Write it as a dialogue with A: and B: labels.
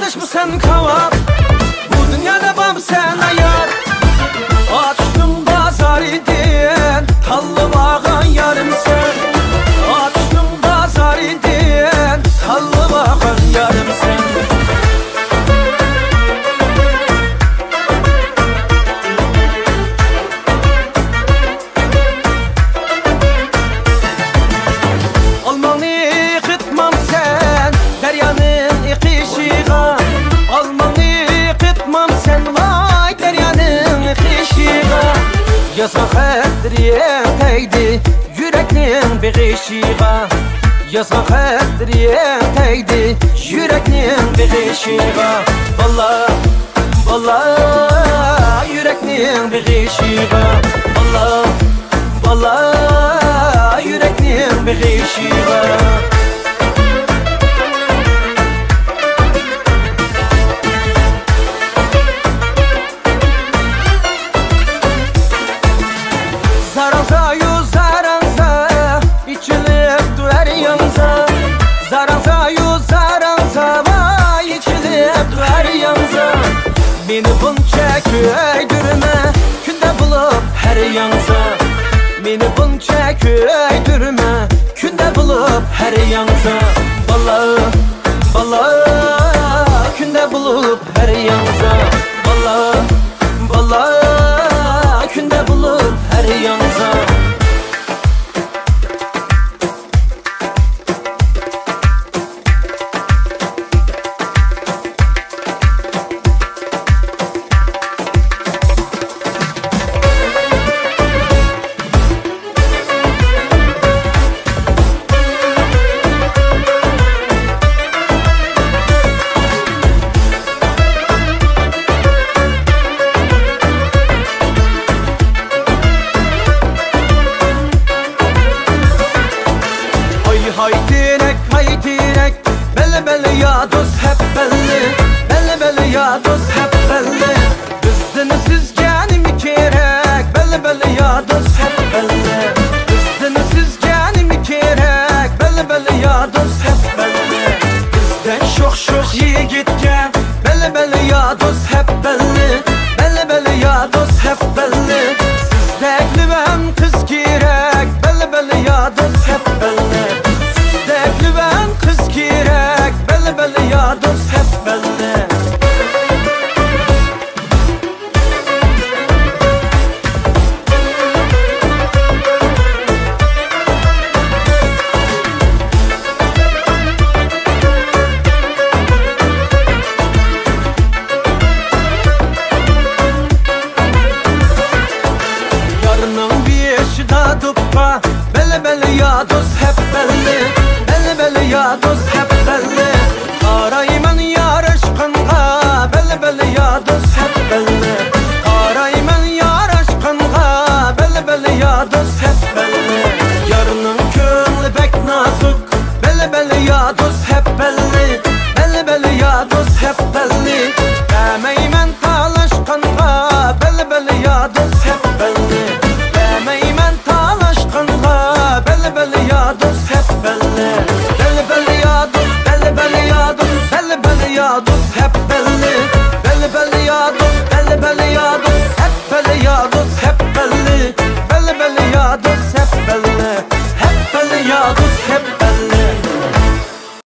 A: Kardeş bu sen kavat, bu dünyada bam sen ayar. Açtım bazar idin, tallı bağan yarım sen. Açtım bazar idin, tallı bağan yarım sen. Almanı kıtmam sen, deryanın ikişiğe. Almanı kıtmam sen, vay deryanın ikişiğe. Yazma xətriyə təydi, yüreknin bir eşiğe. Yazma xətriyə təydi, yüreknin bir eşiğe. Valla, valla, yüreknin bir eşiğe. Valla, valla, yüreknin bir eşiğe. Zaranza yu zaranza, içilip duvar yanza. Zaranza yu zaranza, vay içilip duvar yanza. Beni bunca köydürme, günde bulup her yanza. Beni bunca köydürme, günde bulup her yanza. Vallahi, vallahi, günde bulup her yanza. Vallahi, vallahi, günde bulup her yanza. Hay direk, belli belli ya dost hep belli. Belli belli ya dost hep belli. Bizden sizgeni kerek, belli belli ya dost hep belli. Bizden sizgeni kerek, belli belli ya dost hep belli. Bizden şok yigitke, belli belli ya dost hep belli. Belli belli ya dost hep belli. Sizdekli ben kız kerek, belli belli ya dost hep belli. Sizdekli ben kız kerek, belli belli ya dost hep belli.